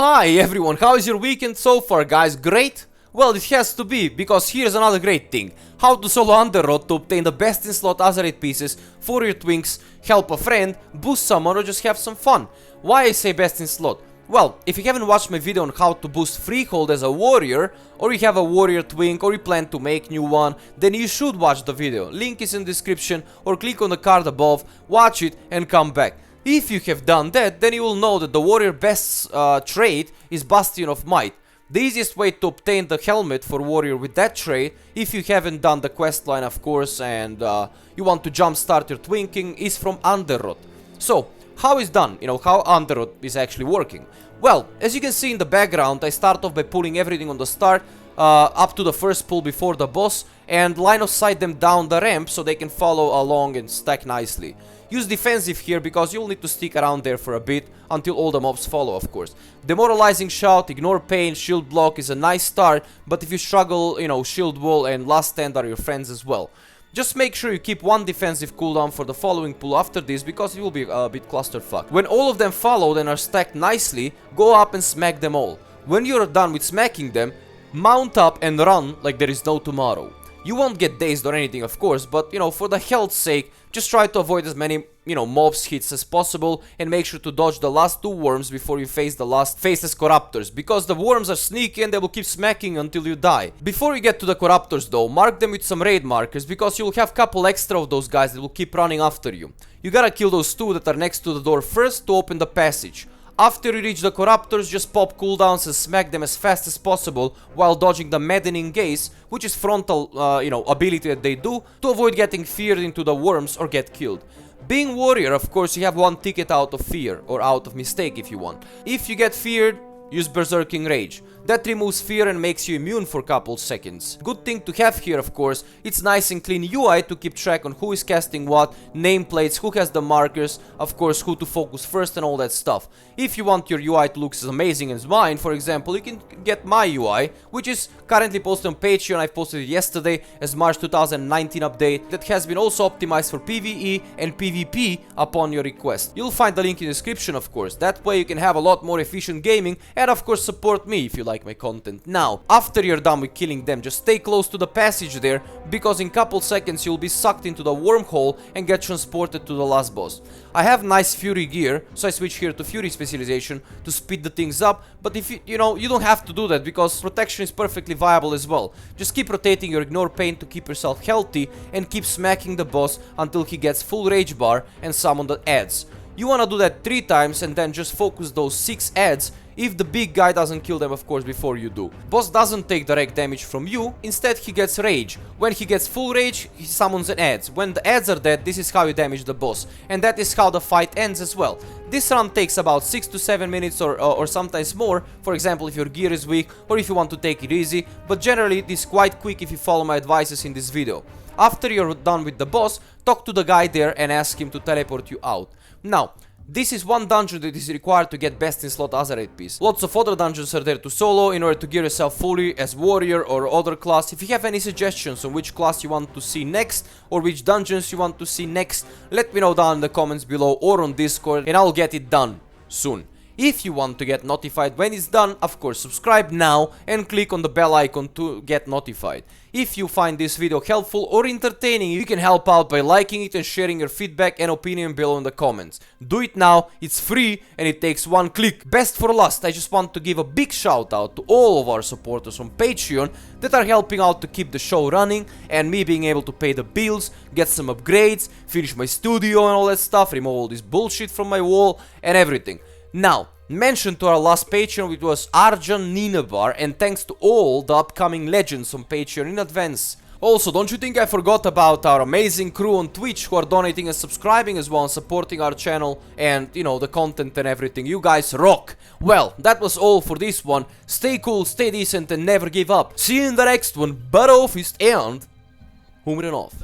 Hi everyone, how is your weekend so far, guys? Great? Well, it has to be, because here's another great thing. How to solo Underrot to obtain the best in slot Azerite pieces for your Twinks, help a friend, boost someone, or just have some fun. Why I say best in slot? Well, if you haven't watched my video on how to boost Freehold as a warrior, or you have a warrior Twink, or you plan to make new one, then you should watch the video. Link is in the description, or click on the card above, watch it and come back. If you have done that, then you will know that the warrior best trait is Bastion of Might. The easiest way to obtain the helmet for warrior with that trait, if you haven't done the quest line of course, and you want to jumpstart your twinking, is from Underrot. So, how is done? You know, how Underrot is actually working. Well, as you can see in the background, I start off by pulling everything on the start, up to the first pull before the boss, and line of sight them down the ramp so they can follow along and stack nicely. Use defensive here because you'll need to stick around there for a bit until all the mobs follow, of course. Demoralizing shout, ignore pain, shield block is a nice start, but if you struggle, you know, shield wall and last stand are your friends as well. Just make sure you keep one defensive cooldown for the following pull after this, because it will be a bit clusterfuck. When all of them followed and are stacked nicely, go up and smack them all. When you're done with smacking them, mount up and run like there is no tomorrow. You won't get dazed or anything, of course, but, you know, for the health's sake, just try to avoid as many, you know, mobs hits as possible, and make sure to dodge the last two worms before you face the last faceless corruptors, because the worms are sneaky and they will keep smacking until you die. Before you get to the corruptors though, mark them with some raid markers, because you'll have couple extra of those guys that will keep running after you. You gotta kill those two that are next to the door first to open the passage. After you reach the corruptors, just pop cooldowns and smack them as fast as possible while dodging the maddening gaze, which is frontal, you know, ability that they do to avoid getting feared into the worms or get killed. Being warrior, of course, you have one ticket out of fear, or out of mistake if you want. If you get feared, use Berserking Rage. That removes fear and makes you immune for a couple seconds. Good thing to have here, of course, it's nice and clean UI to keep track on who is casting what, nameplates, who has the markers, of course who to focus first and all that stuff. If you want your UI to look as amazing as mine, for example, you can get my UI, which is currently posted on Patreon. I posted it yesterday as March 2019 update that has been also optimized for PvE and PvP upon your request. You'll find the link in the description, of course. That way you can have a lot more efficient gaming and of course support me if you like my content. Now, after you're done with killing them, just stay close to the passage there, because in couple seconds you'll be sucked into the wormhole and get transported to the last boss. I have nice Fury gear, so I switch here to Fury specialization to speed the things up, but if you know, you don't have to do that because protection is perfectly viable as well. Just keep rotating your ignore pain to keep yourself healthy and keep smacking the boss until he gets full rage bar and summon the adds. You wanna do that 3 times and then just focus those 6 adds if the big guy doesn't kill them, of course, before you do. Boss doesn't take direct damage from you, instead he gets rage. When he gets full rage, he summons an adds. When the adds are dead, this is how you damage the boss, and that is how the fight ends as well. This run takes about 6 to 7 minutes or sometimes more, for example if your gear is weak or if you want to take it easy, but generally it is quite quick if you follow my advices in this video. After you're done with the boss, talk to the guy there and ask him to teleport you out. Now, this is one dungeon that is required to get best in slot Azerite piece. Lots of other dungeons are there to solo in order to gear yourself fully as warrior or other class. If you have any suggestions on which class you want to see next or which dungeons you want to see next, let me know down in the comments below or on Discord and I'll get it done soon. If you want to get notified when it's done, of course subscribe now and click on the bell icon to get notified. If you find this video helpful or entertaining, you can help out by liking it and sharing your feedback and opinion below in the comments. Do it now, it's free and it takes one click. Best for last, I just want to give a big shout out to all of our supporters on Patreon that are helping out to keep the show running and me being able to pay the bills, get some upgrades, finish my studio and all that stuff, remove all this bullshit from my wall and everything. Now, mention to our last Patreon, which was Arjan Ninabar, and thanks to all the upcoming legends on Patreon in advance. Also, don't you think I forgot about our amazing crew on Twitch who are donating and subscribing as well and supporting our channel and, you know, the content and everything. You guys rock! Well, that was all for this one. Stay cool, stay decent and never give up. See you in the next one. But off and Humren off.